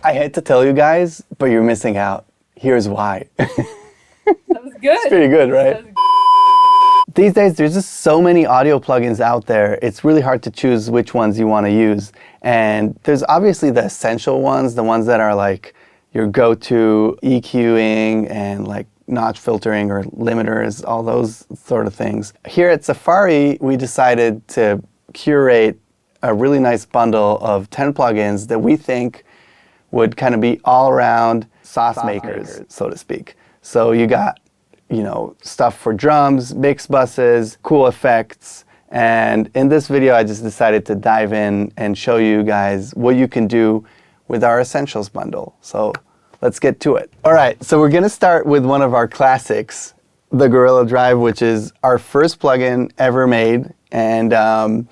I hate to tell you guys, but you're missing out. Here's why. That was good. It's pretty good, right? These days, there's just so many audio plugins out there. It's really hard to choose which ones you want to use. And there's obviously the essential ones, the ones that are like your go-to EQing and like notch filtering or limiters, all those sort of things. Here at Safari, we decided to curate a really nice bundle of 10 plugins that we think would kind of be all-around sauce makers, so to speak. So you got, you know, stuff for drums, mix buses, cool effects. And in this video, I just decided to dive in and show you guys what you can do with our Essentials bundle. So let's get to it. All right, so we're going to start with one of our classics, the Gorilla Drive, which is our first plugin ever made. And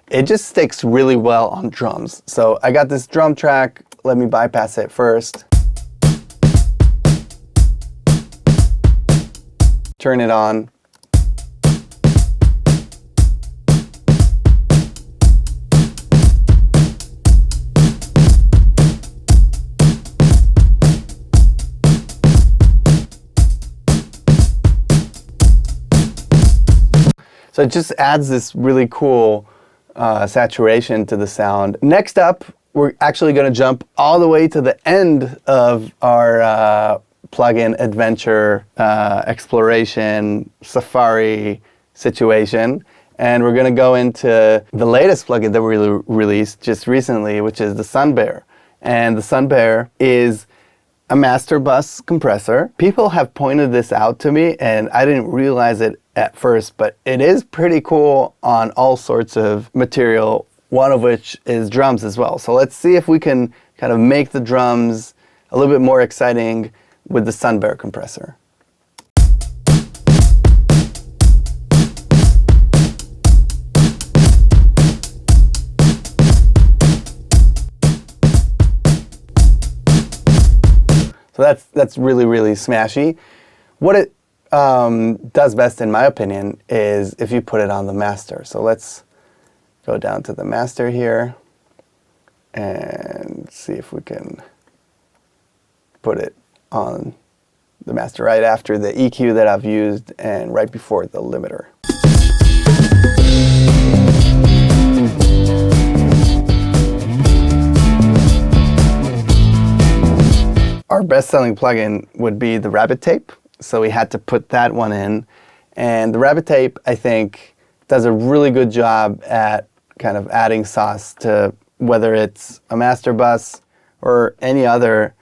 it just sticks really well on drums. So I got this drum track. Let me bypass it first. Turn it on. So it just adds this really cool saturation to the sound. Next up, we're actually going to jump all the way to the end of our plugin adventure, exploration, Safari situation. And we're going to go into the latest plugin that we released just recently, which is the Sunbear. And the Sunbear is a master bus compressor. People have pointed this out to me, and I didn't realize it at first, but it is pretty cool on all sorts of material, one of which is drums as well. So let's see if we can kind of make the drums a little bit more exciting with the Sunbear compressor. So that's really, really smashy. What it does best, in my opinion, is if you put it on the master. So let's go down to the master here and see if we can put it on the master right after the EQ that I've used and right before the limiter. Our best-selling plugin would be the Rabbit Tape, so we had to put that one in. And the Rabbit Tape, I think, does a really good job at kind of adding sauce to whether it's a master bus or any other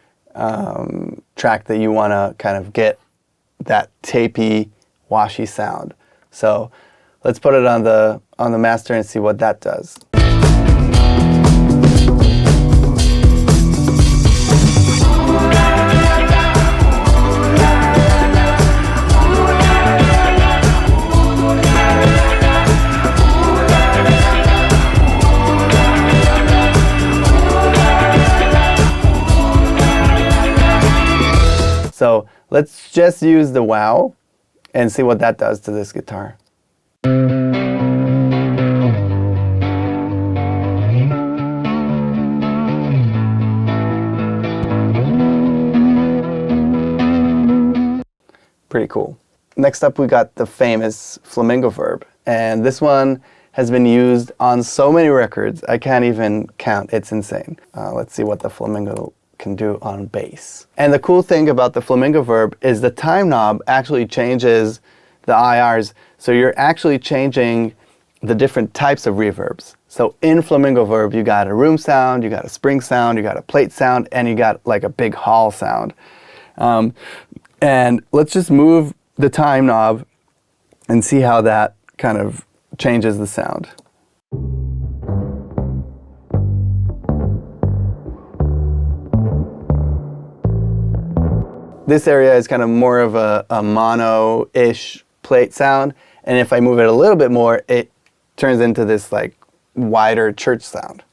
track that you want to kind of get that tapey, washy sound. So let's put it on the master and see what that does. So let's just use the wow and see what that does to this guitar. Pretty cool. Next up, we got the famous Flamingo Verb. And this one has been used on so many records, I can't even count. It's insane. Let's see what the Flamingo can do on bass. And the cool thing about the Flamingo Verb is the time knob actually changes the IRs. So you're actually changing the different types of reverbs. So in Flamingo Verb, you got a room sound, you got a spring sound, you got a plate sound, and you got like a big hall sound. And let's just move the time knob and see how that kind of changes the sound. This area is kind of more of a mono-ish plate sound, and if I move it a little bit more, it turns into this like wider church sound.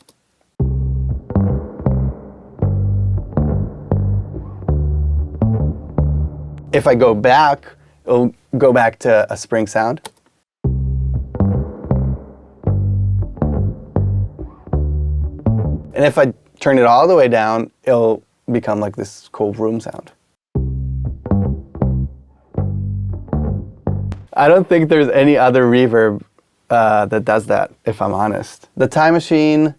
If I go back, it'll go back to a spring sound. And if I turn it all the way down, it'll become like this cool room sound. I don't think there's any other reverb that does that, if I'm honest. The Time Machine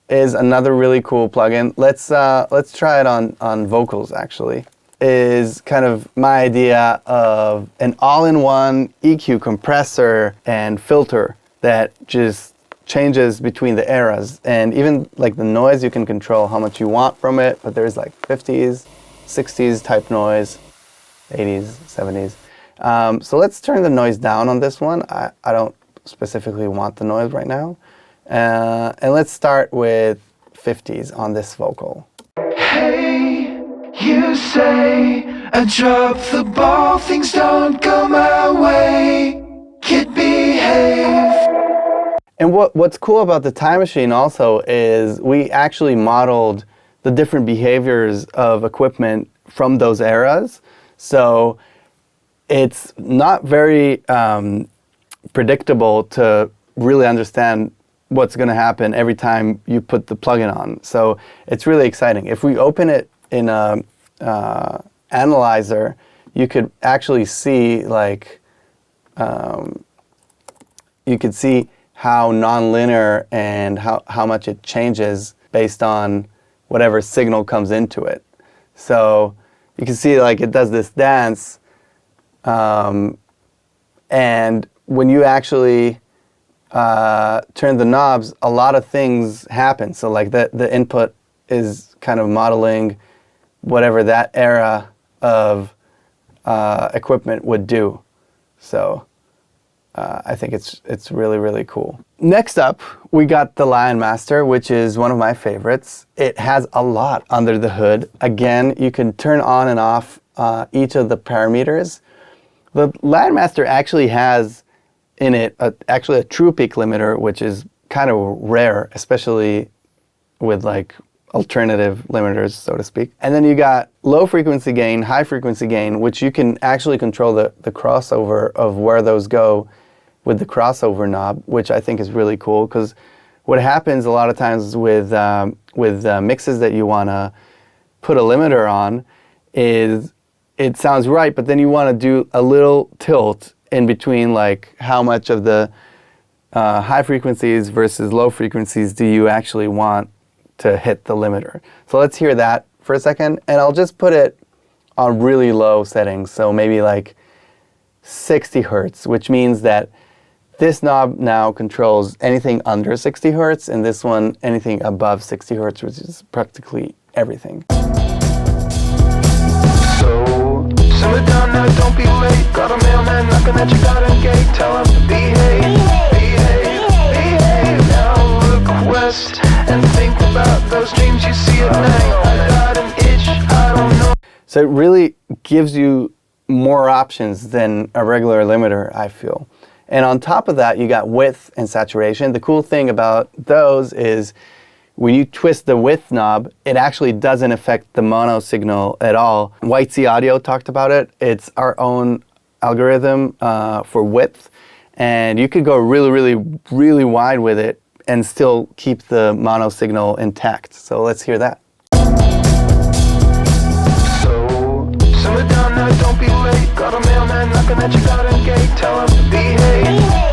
is another really cool plugin. Let's try it on vocals, actually. Is kind of my idea of an all-in-one EQ compressor and filter that just changes between the eras. And even like the noise, you can control how much you want from it, but there's like 50s, 60s type noise, 80s, 70s. So let's turn the noise down on this one. I don't specifically want the noise right now. And let's start with 50s on this vocal. Hey, you say I dropped the ball, things don't go my way. Kid, behave. And what's cool about the Time Machine also is we actually modeled the different behaviors of equipment from those eras. So it's not very predictable to really understand what's going to happen every time you put the plugin on. So it's really exciting. If we open it in a analyzer, you could actually see like you could see how nonlinear and how much it changes based on whatever signal comes into it. So you can see like it does this dance, and when you actually turn the knobs, a lot of things happen. So like the input is kind of modeling whatever that era of equipment would do. So I think it's really, really cool. Next up, we got the Lion Master, which is one of my favorites. It has a lot under the hood. Again, you can turn on and off each of the parameters. The Lion Master actually has in it actually a true peak limiter, which is kind of rare, especially with like alternative limiters, so to speak. And then you got low frequency gain, high frequency gain, which you can actually control the crossover of where those go with the crossover knob, which I think is really cool, because what happens a lot of times with mixes that you want to put a limiter on is it sounds right, but then you want to do a little tilt in between, like how much of the high frequencies versus low frequencies do you actually want to hit the limiter. So let's hear that for a second, and I'll just put it on really low settings, so maybe like 60 hertz, which means that this knob now controls anything under 60 hertz, and this one anything above 60 hertz, which is practically everything. So, simmer down now, don't be late. Got a mailman knocking at your garden gate. Tell him to behave, behave, behave. Now look west and think about those dreams you see at night. I got an itch, I don't know. So it really gives you more options than a regular limiter, I feel. And on top of that, you got width and saturation. The cool thing about those is when you twist the width knob, it actually doesn't affect the mono signal at all. White Sea Audio talked about it. It's our own algorithm for width. And you could go really, really, really wide with it and still keep the mono signal intact. So let's hear that. Simmer down now, don't be late. Got a mailman knocking at your garden gate. Tell him to behave,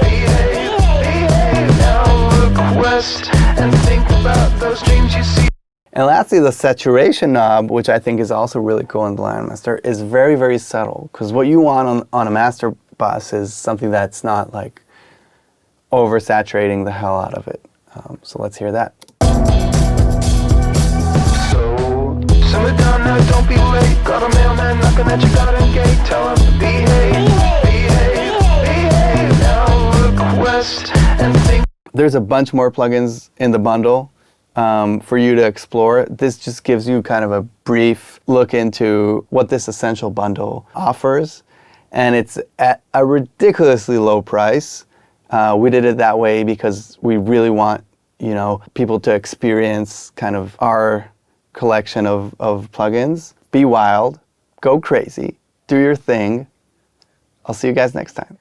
behave, behave. Now look west and think about those dreams you see. And lastly, the saturation knob, which I think is also really cool in the Lion Master, is very, very subtle. Because what you want on a master bus is something that's not like oversaturating the hell out of it. So let's hear that. Simmer down now, don't be late. Got a mailman knocking at your garden gate. Tell him to behave, behave, behave. Now look west and think. There's a bunch more plugins in the bundle for you to explore. This just gives you kind of a brief look into what this essential bundle offers. And it's at a ridiculously low price. We did it that way because we really want, people to experience kind of our collection of plugins. Be wild, go crazy, do your thing. I'll see you guys next time.